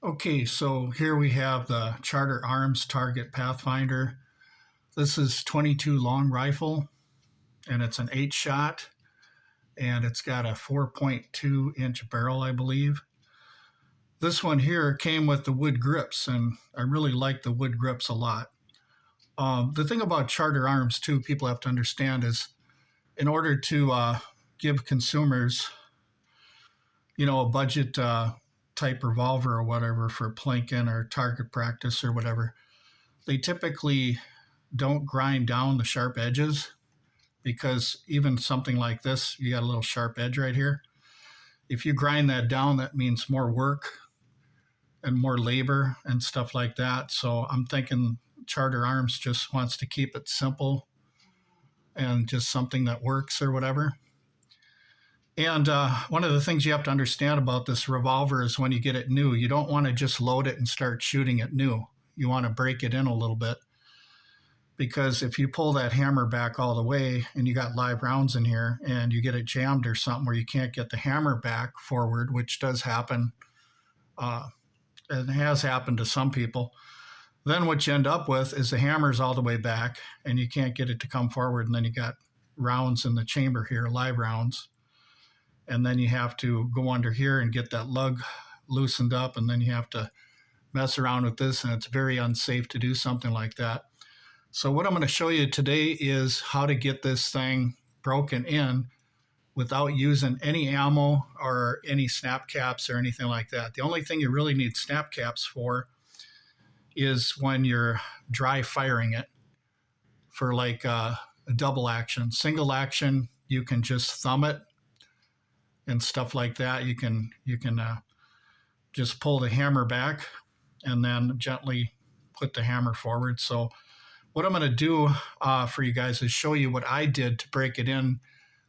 Okay, so here we have the Charter Arms Target Pathfinder. This is 22 long rifle, and it's an 8-shot, and it's got a 4.2-inch barrel, I believe. This one here came with the wood grips, and I really like the wood grips a lot. The thing about Charter Arms, too, people have to understand is in order to give consumers, a budget type revolver or whatever for plinking or target practice or whatever, they typically don't grind down the sharp edges, because even something like this, you got a little sharp edge right here. If you grind that down, that means more work and more labor and stuff like that. So I'm thinking Charter Arms just wants to keep it simple and just something that works or whatever. And one of the things you have to understand about this revolver is when you get it new, you don't want to just load it and start shooting it new. You want to break it in a little bit, because if you pull that hammer back all the way and you got live rounds in here and you get it jammed or something where you can't get the hammer back forward, which does happen, and has happened to some people, then what you end up with is the hammer's all the way back and you can't get it to come forward, and then you got rounds in the chamber here, live rounds. And then you have to go under here and get that lug loosened up, and then you have to mess around with this, and it's very unsafe to do something like that. So what I'm going to show you today is how to get this thing broken in without using any ammo or any snap caps or anything like that. The only thing you really need snap caps for is when you're dry firing it for like a double action. Single action, you can just thumb it and stuff like that. You can just pull the hammer back and then gently put the hammer forward. So what I'm going to do for you guys is show you what I did to break it in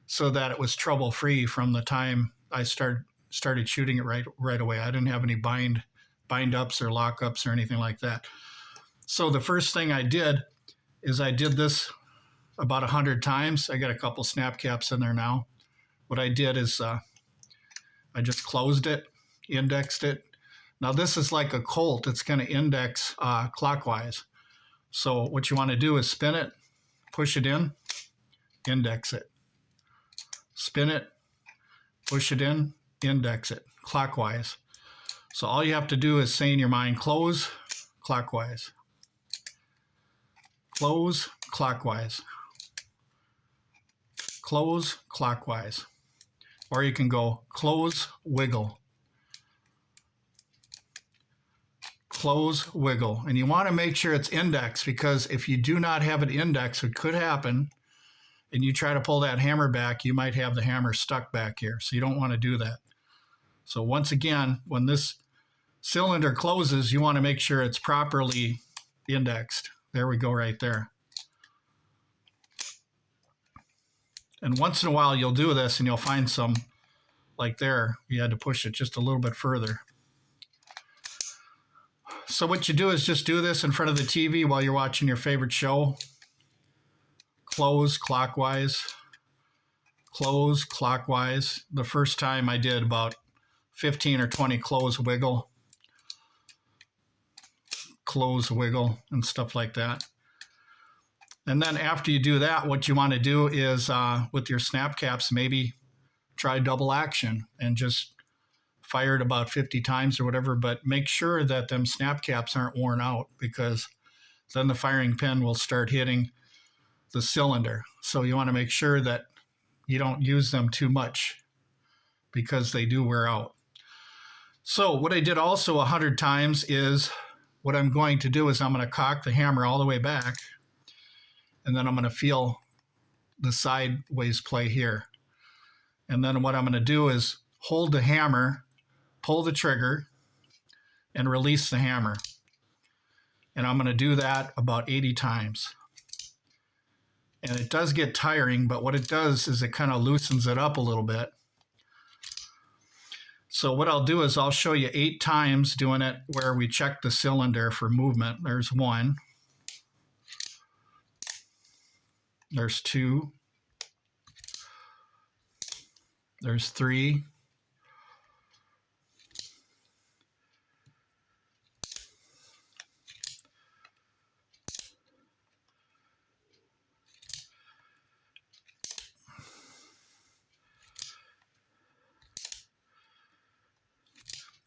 so that it was trouble-free from the time I started shooting it right away. I didn't have any bind-ups or lock-ups or anything like that. So the first thing I did is I did this about 100 times. I got a couple snap caps in there now. What I did is I just closed it, indexed it. Now this is like a Colt. It's going to index clockwise. So what you want to do is spin it, push it in, index it. Spin it, push it in, index it, clockwise. So all you have to do is say in your mind, close, clockwise. Close, clockwise. Close, clockwise. Or you can go close, wiggle. Close, wiggle. And you want to make sure it's indexed, because if you do not have it indexed, it could happen, and you try to pull that hammer back, you might have the hammer stuck back here. So you don't want to do that. So once again, when this cylinder closes, you want to make sure it's properly indexed. There we go, right there. And once in a while you'll do this and you'll find some, like there, you had to push it just a little bit further. So what you do is just do this in front of the TV while you're watching your favorite show. Close clockwise. Close clockwise. The first time I did about 15 or 20 close wiggle. Close wiggle and stuff like that. And then after you do that, what you want to do is with your snap caps, maybe try double action and just fire it about 50 times or whatever, but make sure that them snap caps aren't worn out, because then the firing pin will start hitting the cylinder. So you want to make sure that you don't use them too much, because they do wear out. So what I did also 100 times is, what I'm going to do is I'm going to cock the hammer all the way back, and then I'm going to feel the sideways play here. And then what I'm going to do is hold the hammer, pull the trigger, and release the hammer. And I'm going to do that about 80 times. And it does get tiring, but what it does is it kind of loosens it up a little bit. So what I'll do is I'll show you 8 times doing it where we check the cylinder for movement. There's 1. There's 2. There's 3.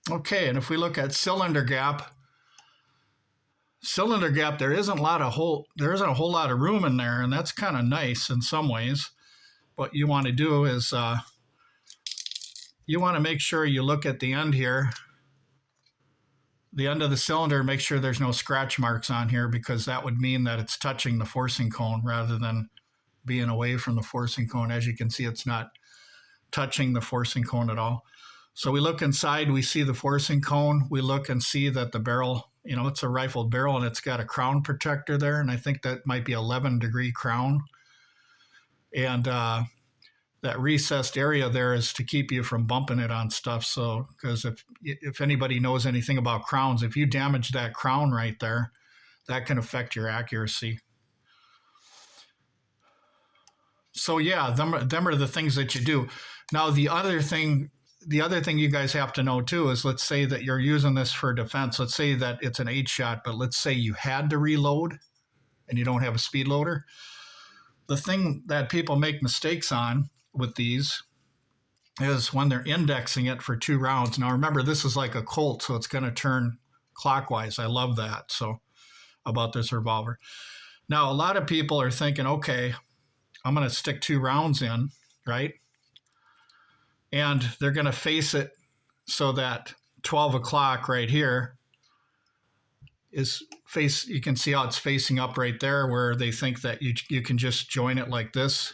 Okay, and if we look at cylinder gap, there isn't a whole lot of room in there, and that's kind of nice in some ways. What you want to do is you want to make sure you look at the end here, the end of the cylinder, make sure there's no scratch marks on here, because that would mean that it's touching the forcing cone rather than being away from the forcing cone. As you can see, it's not touching the forcing cone at all. So we look inside, we see the forcing cone. We look and see that the barrel, it's a rifled barrel and it's got a crown protector there. And I think that might be 11-degree crown. And that recessed area there is to keep you from bumping it on stuff. So, because if anybody knows anything about crowns, if you damage that crown right there, that can affect your accuracy. So yeah, them are the things that you do. Now, the other thing you guys have to know too is, let's say that you're using this for defense. Let's say that it's an 8-shot, but let's say you had to reload and you don't have a speed loader. The thing that people make mistakes on with these is when they're indexing it for 2 rounds. Now remember, this is like a Colt, so it's going to turn clockwise. I love that. So about this revolver. Now, a lot of people are thinking, okay, I'm going to stick 2 rounds in, right? And they're going to face it so that 12 o'clock right here you can see how it's facing up right there, where they think that you can just join it like this.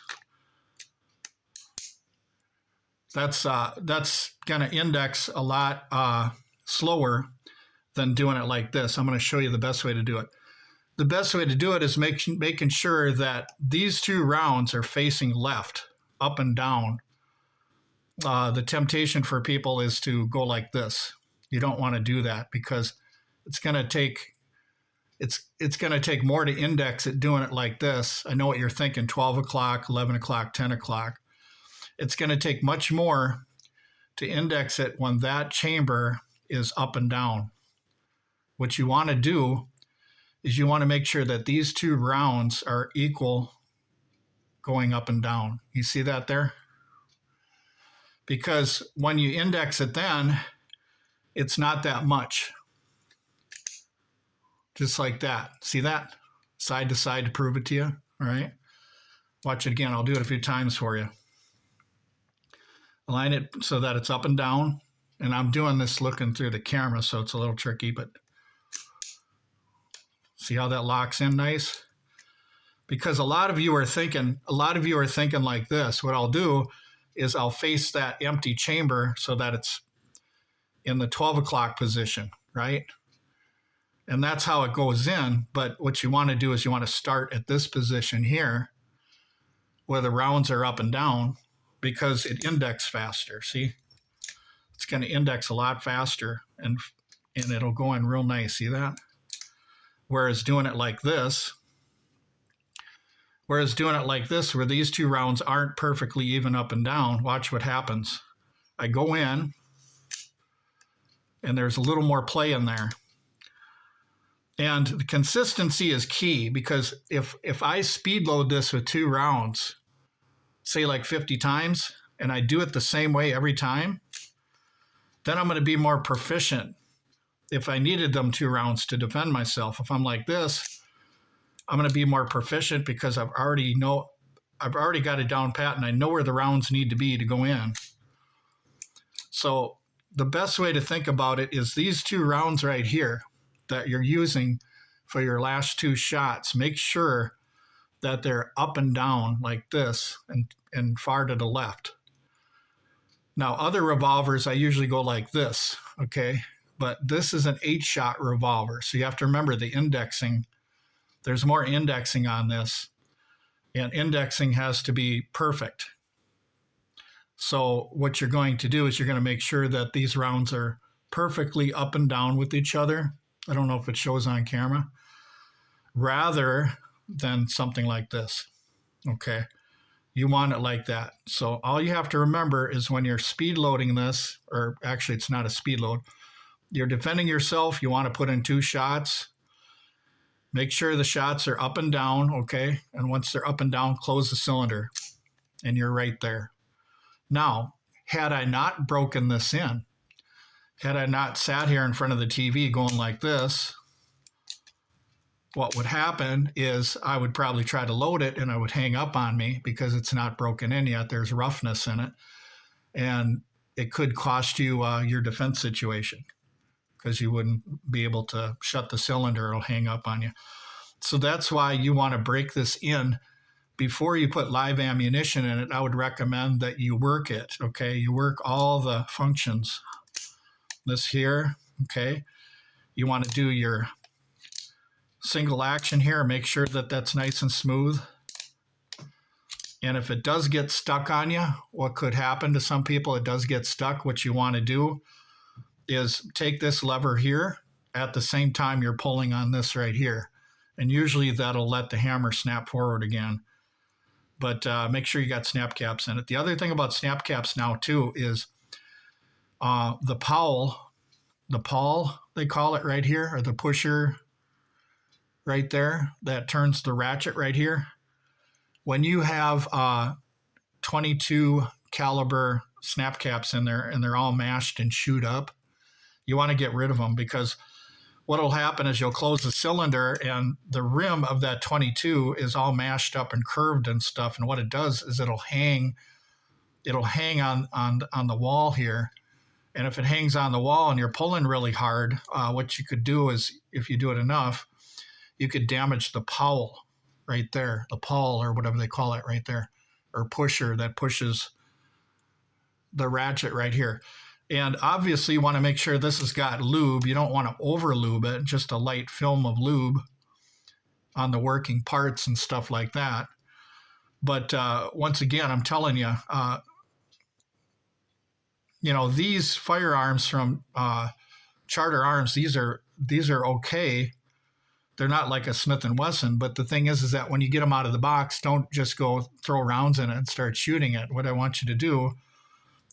That's going to index a lot slower than doing it like this. I'm going to show you the best way to do it. The best way to do it is making sure that these 2 rounds are facing left, up and down. The temptation for people is to go like this. You don't want to do that, because it's going to take more to index it doing it like this. I know what you're thinking: 12 o'clock, 11 o'clock, 10 o'clock. It's going to take much more to index it when that chamber is up and down. What you want to do is you want to make sure that these 2 rounds are equal going up and down. You see that there? Because when you index it, then it's not that much. Just like that. See that? Side to side to prove it to you. All right. Watch it again. I'll do it a few times for you. Align it so that it's up and down. And I'm doing this looking through the camera, so it's a little tricky, but see how that locks in nice? Because a lot of you are thinking like this. What I'll do is I'll face that empty chamber so that it's in the 12 o'clock position, right? And that's how it goes in. But what you want to do is you want to start at this position here where the rounds are up and down, because it indexes faster. See? It's going to index a lot faster, and it'll go in real nice. See that? Whereas doing it like this, where these 2 rounds aren't perfectly even up and down, watch what happens. I go in, and there's a little more play in there. And the consistency is key, because if I speed load this with 2 rounds, say like 50 times, and I do it the same way every time, then I'm going to be more proficient if I needed them 2 rounds to defend myself. If I'm like this, I'm going to be more proficient because I've already got it down pat, and I know where the rounds need to be to go in. So the best way to think about it is these 2 rounds right here that you're using for your last 2 shots. Make sure that they're up and down like this and far to the left. Now, other revolvers, I usually go like this, okay? But this is an 8-shot revolver, so you have to remember the indexing. There's more indexing on this, and indexing has to be perfect. So what you're going to do is you're going to make sure that these rounds are perfectly up and down with each other. I don't know if it shows on camera. Rather than something like this, okay? You want it like that. So all you have to remember is when you're speed loading this, or actually it's not a speed load, you're defending yourself, you want to put in 2 shots. Make sure the shots are up and down, okay? And once they're up and down, close the cylinder, and you're right there. Now, had I not broken this in, had I not sat here in front of the TV going like this, what would happen is I would probably try to load it and it would hang up on me because it's not broken in yet. There's roughness in it. And it could cost you your defense situation because you wouldn't be able to shut the cylinder. It'll hang up on you. So that's why you want to break this in before you put live ammunition in it. I would recommend that you work it, okay? You work all the functions. This here, okay? You want to do your single action here. Make sure that that's nice and smooth. And if it does get stuck on you, what could happen to some people, it does get stuck. What you want to do is take this lever here at the same time you're pulling on this right here. And usually that'll let the hammer snap forward again. But make sure you got snap caps in it. The other thing about snap caps now too is the pawl, they call it right here, or the pusher right there that turns the ratchet right here. When you have 22 caliber snap caps in there and they're all mashed and chewed up, you want to get rid of them, because what will happen is you'll close the cylinder and the rim of that 22 is all mashed up and curved and stuff. And what it does is it'll hang on the wall here. And if it hangs on the wall and you're pulling really hard, what you could do is, if you do it enough, you could damage the pawl right there, the pawl or whatever they call it right there, or pusher that pushes the ratchet right here. And obviously you want to make sure this has got lube. You don't want to over lube it, just a light film of lube on the working parts and stuff like that. But once again, I'm telling you, these firearms from Charter Arms, these are okay. They're not like a Smith & Wesson, but the thing is that when you get them out of the box, don't just go throw rounds in it and start shooting it. What I want you to do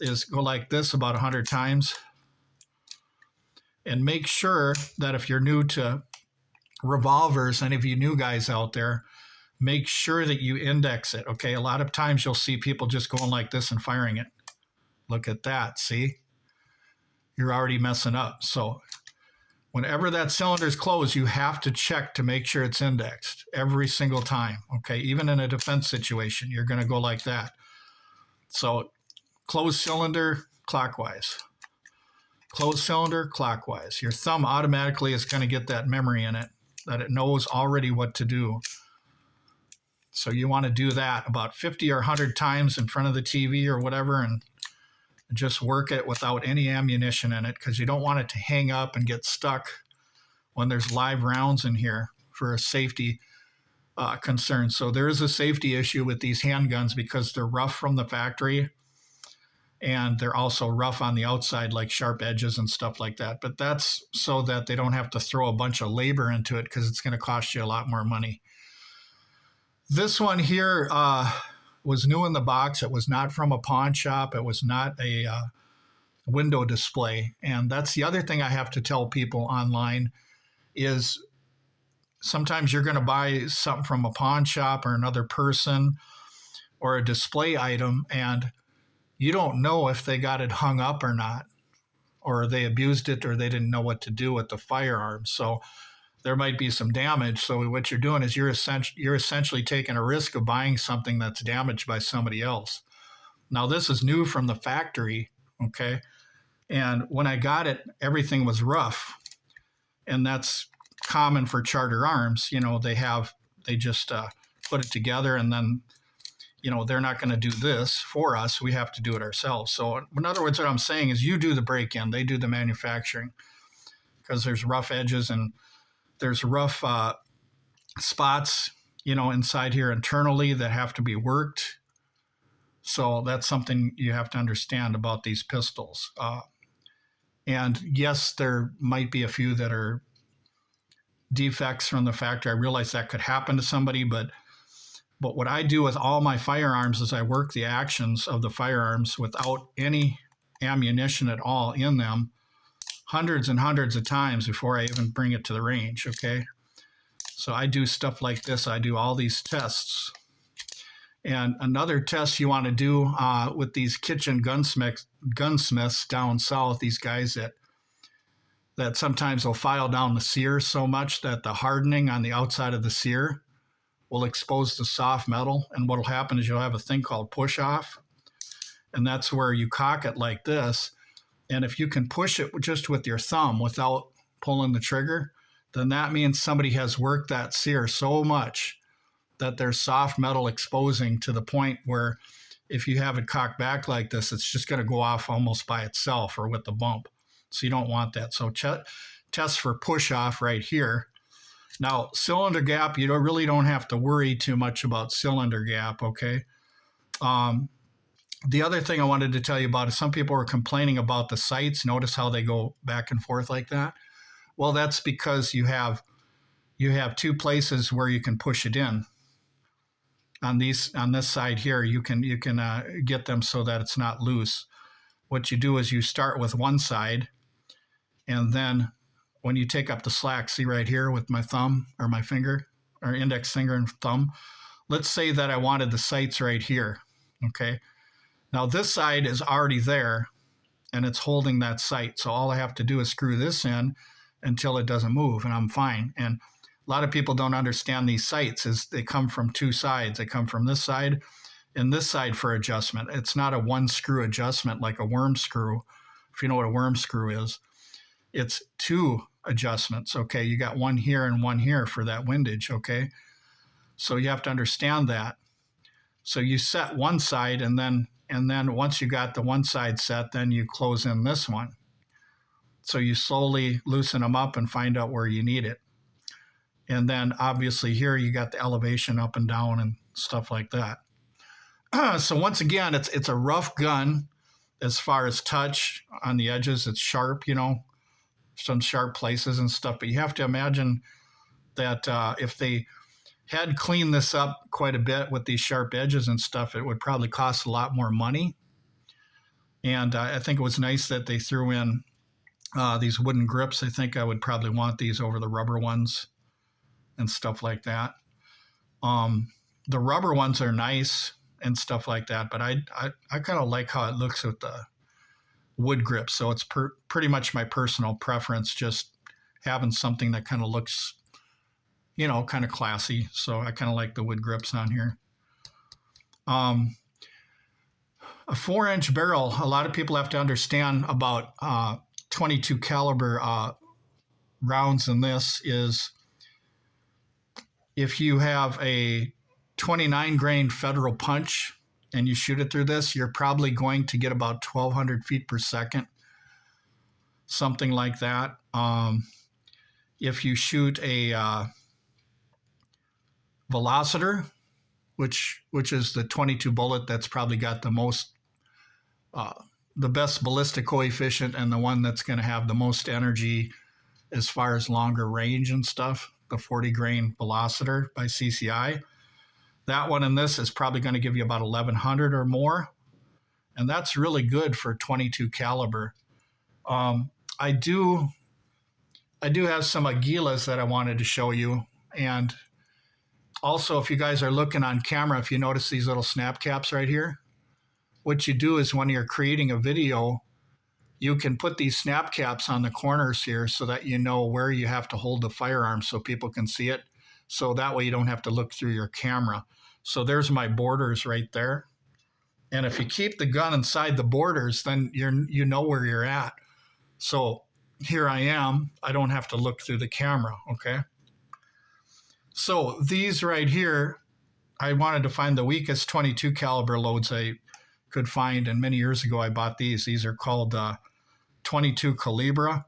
is go like this about 100 times and make sure that if you're new to revolvers, any of you new guys out there, make sure that you index it, okay? A lot of times you'll see people just going like this and firing it. Look at that, see? You're already messing up. So whenever that cylinder is closed, you have to check to make sure it's indexed every single time, okay? Even in a defense situation, you're going to go like that. So closed cylinder, clockwise. Closed cylinder, clockwise. Your thumb automatically is going to get that memory in it, that it knows already what to do. So you want to do that about 50 or 100 times in front of the TV or whatever, and just work it without any ammunition in it, because you don't want it to hang up and get stuck when there's live rounds in here for a safety concern. So there is a safety issue with these handguns because they're rough from the factory, and they're also rough on the outside, like sharp edges and stuff like that. But that's so that they don't have to throw a bunch of labor into it, because it's going to cost you a lot more money. This one here was new in the box. It was not from a pawn shop. It was not a window display. And that's the other thing I have to tell people online is sometimes you're going to buy something from a pawn shop or another person or a display item, and you don't know if they got it hung up or not, or they abused it, or they didn't know what to do with the firearm. So there might be some damage. So what you're doing is you're essentially taking a risk of buying something that's damaged by somebody else. Now, this is new from the factory, okay? And when I got it, everything was rough. And that's common for Charter Arms. They just put it together, and then, they're not going to do this for us. We have to do it ourselves. So in other words, what I'm saying is you do the break-in, they do the manufacturing, because there's rough edges and there's rough spots, inside here internally that have to be worked. So that's something you have to understand about these pistols. And yes, there might be a few that are defects from the factory. I realize that could happen to somebody, but what I do with all my firearms is I work the actions of the firearms without any ammunition at all in them, hundreds and hundreds of times before I even bring it to the range, okay? So I do stuff like this. I do all these tests. And another test you want to do with these kitchen gunsmiths down south, these guys that that sometimes will file down the sear so much that the hardening on the outside of the sear will expose the soft metal. And what will happen is you'll have a thing called push off. And that's where you cock it like this. And if you can push it just with your thumb without pulling the trigger, then that means somebody has worked that sear so much that there's soft metal exposing to the point where if you have it cocked back like this, it's just going to go off almost by itself or with the bump. So you don't want that. So test for push off right here. Now, cylinder gap, you really don't have to worry too much about cylinder gap, okay? The other thing I wanted to tell you about is some people are complaining about the sights. Notice how they go back and forth like that? Well, that's because you have two places where you can push it in. On this side here, you can get them so that it's not loose. What you do is you start with one side, and then when you take up the slack, see right here with my thumb or my finger or index finger and thumb, let's say that I wanted the sights right here, okay? Now this side is already there and it's holding that sight. So all I have to do is screw this in until it doesn't move and I'm fine. And a lot of people don't understand these sights is they come from two sides. They come from this side and this side for adjustment. It's not a one screw adjustment like a worm screw. If you know what a worm screw is, it's two adjustments. Okay. You got one here and one here for that windage. Okay. So you have to understand that. So you set one side and then once you got the one side set, then you close in this one. So you slowly loosen them up and find out where you need it. And then obviously here you got the elevation up and down and stuff like that. So once again, it's a rough gun as far as touch on the edges. It's sharp, some sharp places and stuff. But you have to imagine that if they had cleaned this up quite a bit with these sharp edges and stuff, it would probably cost a lot more money. And I think it was nice that they threw in these wooden grips. I think I would probably want these over the rubber ones and stuff like that. The rubber ones are nice and stuff like that, but I kind of like how it looks with the wood grip. So it's pretty much my personal preference, just having something that kind of looks, kind of classy. So I kind of like the wood grips on here. A 4-inch barrel, a lot of people have to understand about 22 caliber rounds in this is if you have a 29 grain Federal punch and you shoot it through this, you're probably going to get about 1,200 feet per second, something like that. If you shoot a velociter, which is the 22 bullet that's probably got the most, the best ballistic coefficient and the one that's going to have the most energy as far as longer range and stuff, the 40 grain velociter by CCI. That one in this is probably going to give you about 1,100 or more. And that's really good for 22 caliber. I do have some Aguilas that I wanted to show you. And also, if you guys are looking on camera, if you notice these little snap caps right here, what you do is when you're creating a video, you can put these snap caps on the corners here so that you know where you have to hold the firearm so people can see it. So that way you don't have to look through your camera. So there's my borders right there. And if you keep the gun inside the borders, then you know where you're at. So here I am. I don't have to look through the camera, okay? So these right here, I wanted to find the weakest 22 caliber loads I could find. And many years ago, I bought these. These are called 22 Calibra.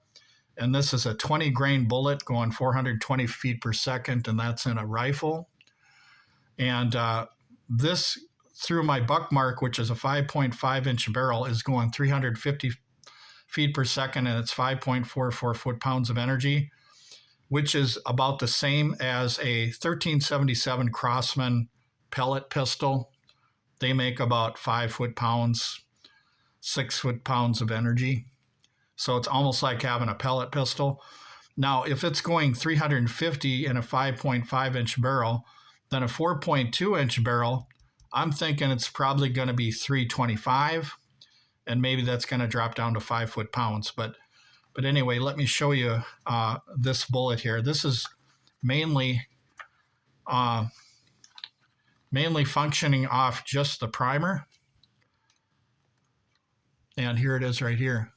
And this is a 20 grain bullet going 420 feet per second. And that's in a rifle. And this through my Buckmark, which is a 5.5 inch barrel, is going 350 feet per second. And it's 5.44 foot-pounds of energy, which is about the same as a 1377 Crossman pellet pistol. They make about 5 foot-pounds, 6 foot-pounds of energy. So it's almost like having a pellet pistol. Now, if it's going 350 in a 5.5 inch barrel, then a 4.2 inch barrel, I'm thinking it's probably going to be 325, and maybe that's going to drop down to 5 foot-pounds. But But anyway, let me show you this bullet here. This is mainly functioning off just the primer. And here it is right here.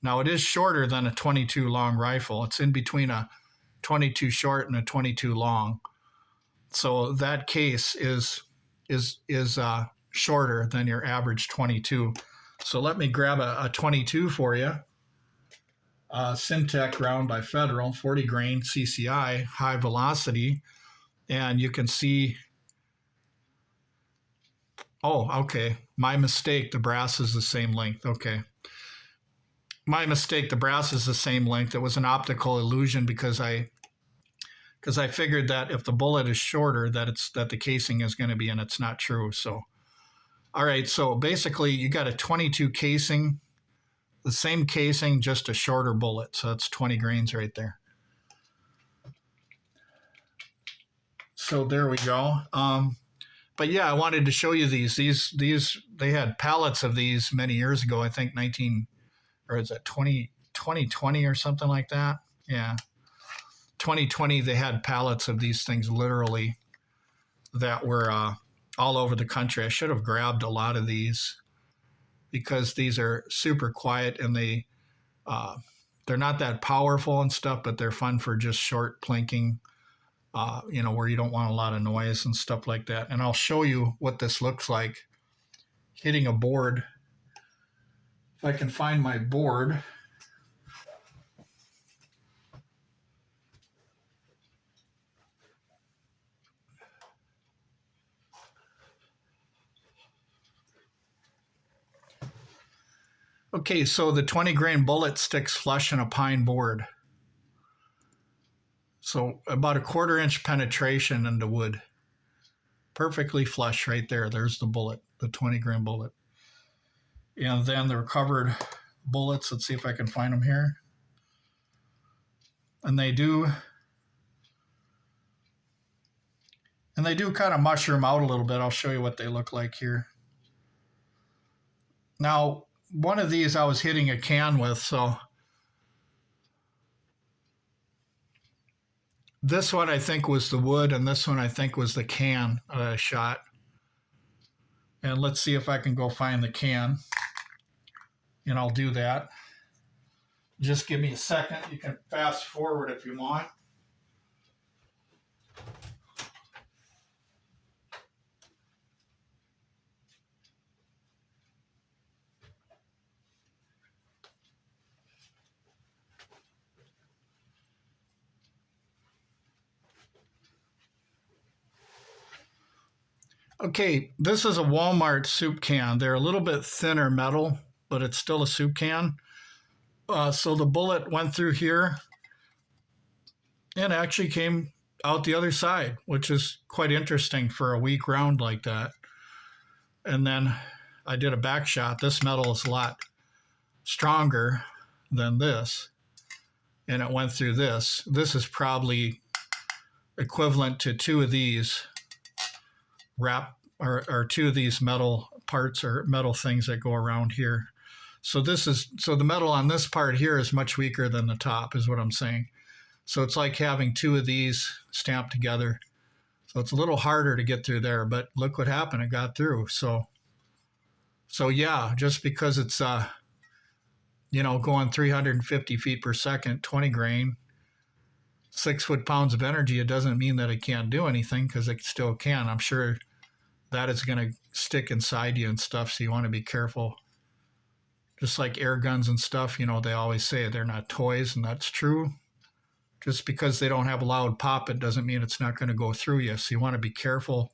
Now it is shorter than a 22 long rifle. It's in between a 22 short and a 22 long. So that case is shorter than your average 22. So let me grab a 22 for you. Syntec round by Federal, 40 grain CCI, high velocity. And you can see, oh, okay, my mistake, the brass is the same length. Okay. My mistake, the brass is the same length. It was an optical illusion because I figured that if the bullet is shorter, that the casing is going to be, and it's not true. So, all right, so basically you got a 22 casing, the same casing, just a shorter bullet. So that's 20 grains right there. So there we go. But yeah, I wanted to show you these. They had pallets of these many years ago. I think 2020 or something like that. Yeah. 2020, they had pallets of these things literally that were all over the country. I should have grabbed a lot of these because these are super quiet and they're not that powerful and stuff, but they're fun for just short plinking, where you don't want a lot of noise and stuff like that. And I'll show you what this looks like hitting a board. If I can find my board. Okay, so the 20 grain bullet sticks flush in a pine board. So about a 1/4 inch penetration into wood. Perfectly flush right there. There's the bullet, the 20 grain bullet. And then the recovered bullets, let's see if I can find them here. And they do kind of mushroom out a little bit. I'll show you what they look like here. Now, one of these I was hitting a can with, so this one I think was the wood, and this one I think was the can that I shot. And let's see if I can go find the can. And I'll do that. Just give me a second. You can fast forward if you want. Okay, this is a Walmart soup can. They're a little bit thinner metal, but it's still a soup can. So the bullet went through here and actually came out the other side, which is quite interesting for a weak round like that. And then I did a back shot. This metal is a lot stronger than this, and it went through this. This is probably equivalent to 2 of these or 2 of these metal parts or metal things that go around here. So the metal on this part here is much weaker than the top, is what I'm saying. So it's like having 2 of these stamped together. So it's a little harder to get through there, but look what happened. It got through. So yeah, just because it's going 350 feet per second, 20 grain, 6 foot-pounds of energy, it doesn't mean that it can't do anything, because it still can. I'm sure that is going to stick inside you and stuff, so you want to be careful. Just like air guns and stuff, they always say they're not toys, and that's true. Just because they don't have a loud pop, it doesn't mean it's not going to go through you. So you want to be careful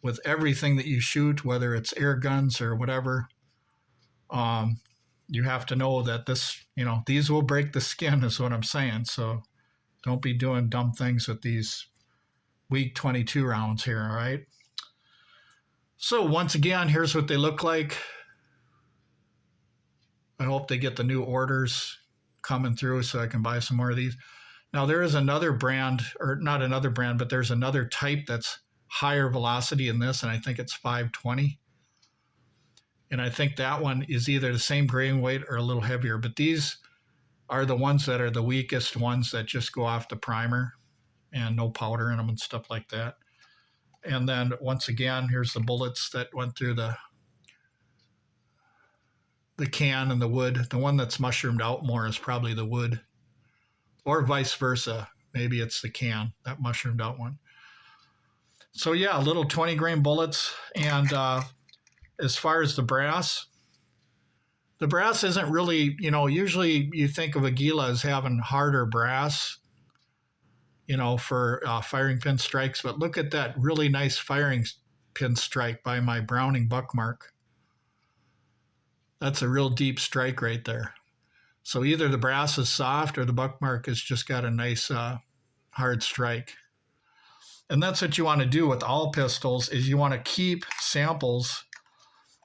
with everything that you shoot, whether it's air guns or whatever. You have to know that these will break the skin, is what I'm saying. So don't be doing dumb things with these weak 22 rounds here, all right? So once again, here's what they look like. I hope they get the new orders coming through so I can buy some more of these. Now there is another brand, or not another brand, but there's another type that's higher velocity in this, and I think it's 520. And I think that one is either the same grain weight or a little heavier. But these are the ones that are the weakest ones that just go off the primer and no powder in them and stuff like that. And then once again, here's the bullets that went through the can and the wood. The one that's mushroomed out more is probably the wood, or vice versa. Maybe it's the can, that mushroomed out one. So yeah, little 20 grain bullets. And as far as the brass isn't really, usually you think of Aguila as having harder brass, for firing pin strikes. But look at that really nice firing pin strike by my Browning Buckmark. That's a real deep strike right there. So either the brass is soft or the Buckmark has just got a nice hard strike. And that's what you want to do with all pistols, is you want to keep samples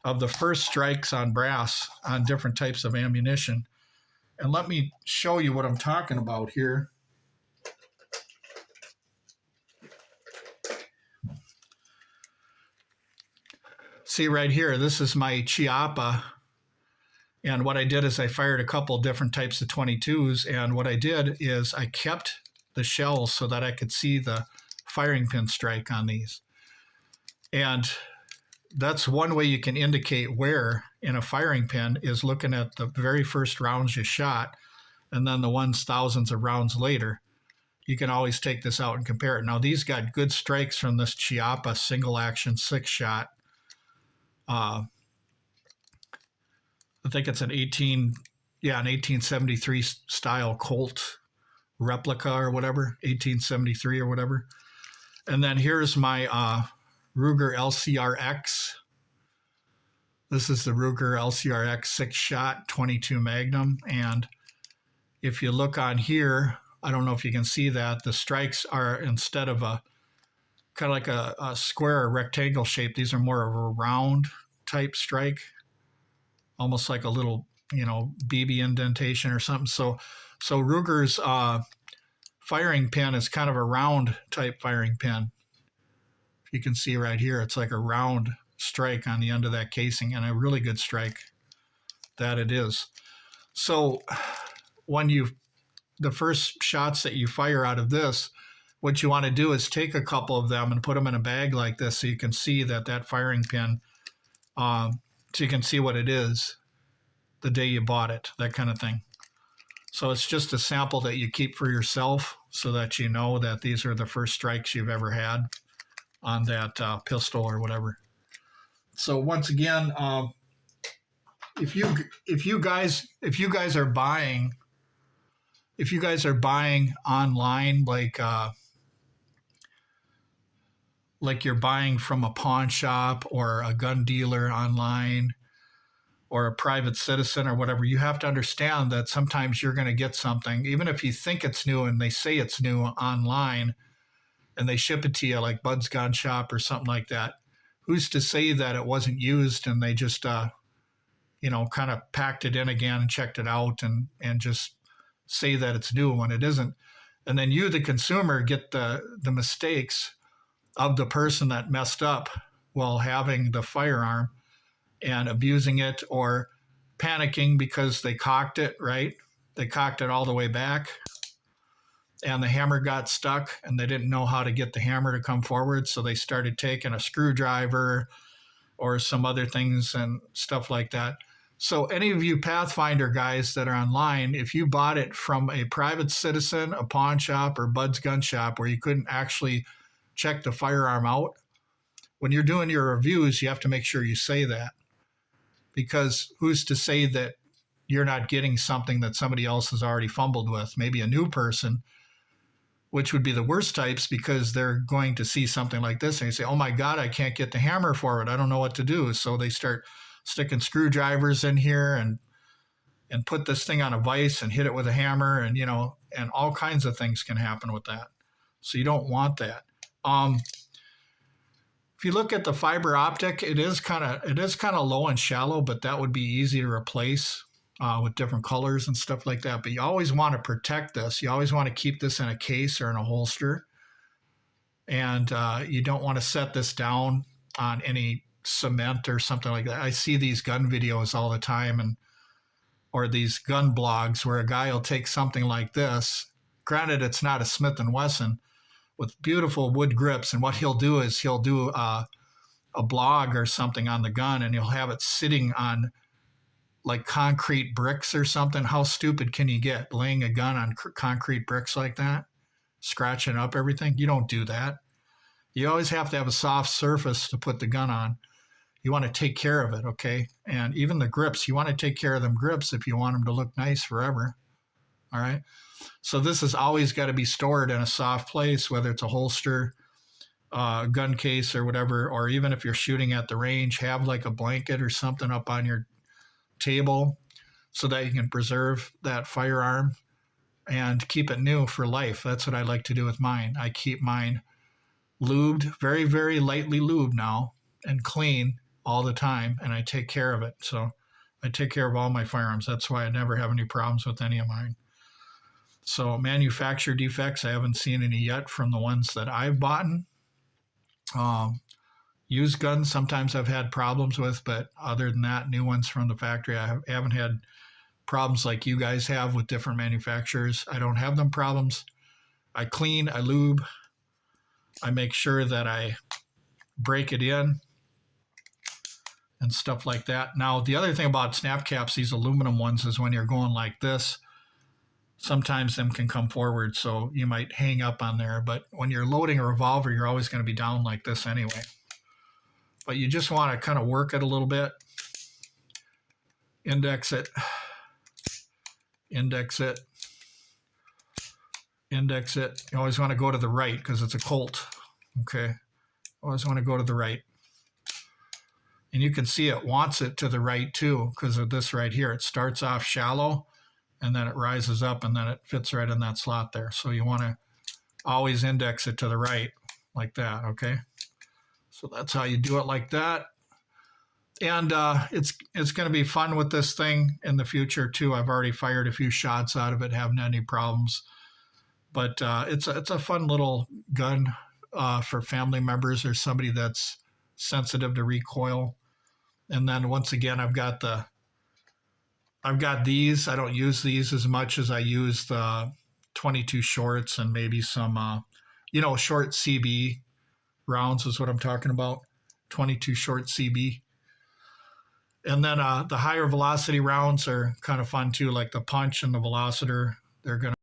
of the first strikes on brass on different types of ammunition. And let me show you what I'm talking about here. See right here, this is my Chiappa. And what I did is I fired a couple different types of 22s. And what I did is I kept the shells so that I could see the firing pin strike on these. And that's one way you can indicate where in a firing pin, is looking at the very first rounds you shot, and then the ones thousands of rounds later. You can always take this out and compare it. Now, these got good strikes from this Chiappa single action 6-shot. I think it's an 1873 style Colt replica or whatever, 1873 or whatever. And then here's my Ruger LCRX. This is the Ruger LCRX 6-shot 22 Magnum. And if you look on here, I don't know if you can see that, the strikes are, instead of a kind of like a square or rectangle shape, these are more of a round type strike, almost like a little, BB indentation or something. So Ruger's firing pin is kind of a round type firing pin. You can see right here, it's like a round strike on the end of that casing, and a really good strike that it is. So when the first shots that you fire out of this, what you want to do is take a couple of them and put them in a bag like this, so you can see that firing pin, so you can see what it is the day you bought it, that kind of thing. So it's just a sample that you keep for yourself, so that you know that these are the first strikes you've ever had on that pistol or whatever. So once again, if you guys are buying online, like you're buying from a pawn shop or a gun dealer online, or a private citizen or whatever, you have to understand that sometimes you're going to get something, even if you think it's new and they say it's new online, and they ship it to you like Bud's Gun Shop or something like that. Who's to say that it wasn't used and they just, kind of packed it in again and checked it out and just say that it's new when it isn't. And then you, the consumer, get the mistakes of the person that messed up while having the firearm and abusing it, or panicking because they cocked it, right? They cocked it all the way back, and the hammer got stuck, and they didn't know how to get the hammer to come forward. So they started taking a screwdriver or some other things and stuff like that. So any of you Pathfinder guys that are online, if you bought it from a private citizen, a pawn shop, or Bud's Gun Shop, where you couldn't actually check the firearm out, when you're doing your reviews, you have to make sure you say that. Because who's to say that you're not getting something that somebody else has already fumbled with, maybe a new person, which would be the worst types, because they're going to see something like this and they say, oh my God, I can't get the hammer forward. I don't know what to do. So they start sticking screwdrivers in here and put this thing on a vise and hit it with a hammer, and, and all kinds of things can happen with that. So you don't want that. If you look at the fiber optic, it is kind of low and shallow, but that would be easy to replace with different colors and stuff like that. But you always want to protect this. You always want to keep this in a case or in a holster. And you don't want to set this down on any cement or something like that. I see these gun videos all the time, and or these gun blogs where a guy will take something like this. Granted, it's not a Smith & Wesson with beautiful wood grips. And what he'll do is he'll do a blog or something on the gun, and he'll have it sitting on like concrete bricks or something. How stupid can you get laying a gun on concrete bricks like that, scratching up everything? You don't do that. You always have to have a soft surface to put the gun on. You want to take care of it, okay? And even the grips, you want to take care of them grips if you want them to look nice forever, all right? So this has always got to be stored in a soft place, whether it's a holster, gun case or whatever, or even if you're shooting at the range, have like a blanket or something up on your table so that you can preserve that firearm and keep it new for life. That's what I like to do with mine. I keep mine lubed, very, very lightly lubed now, and clean all the time, and I take care of it. So I take care of all my firearms. That's why I never have any problems with any of mine. So manufacturer defects, I haven't seen any yet from the ones that I've bought. Used guns, sometimes I've had problems with, but other than that, new ones from the factory, I haven't had problems like you guys have with different manufacturers. I don't have them problems. I clean, I lube, I make sure that I break it in and stuff like that. Now, the other thing about snap caps, these aluminum ones, is when you're going like this, sometimes them can come forward, so you might hang up on there. But when you're loading a revolver, you're always going to be down like this anyway. But you just want to kind of work it a little bit. Index it. Index it. Index it. You always want to go to the right because it's a Colt. Okay. Always want to go to the right. And you can see it wants it to the right too because of this right here. It starts off shallow and then it rises up and then it fits right in that slot there. So you want to always index it to the right like that, okay? So that's how you do it like that. And it's going to be fun with this thing in the future too. I've already fired a few shots out of it, haven't had any problems. But it's a fun little gun for family members or somebody that's sensitive to recoil. And then once again, I've got these. I don't use these as much as I use the 22 shorts and maybe some, short CB rounds is what I'm talking about. 22 short CB. And then the higher velocity rounds are kind of fun too, like the punch and the velocitor. They're going to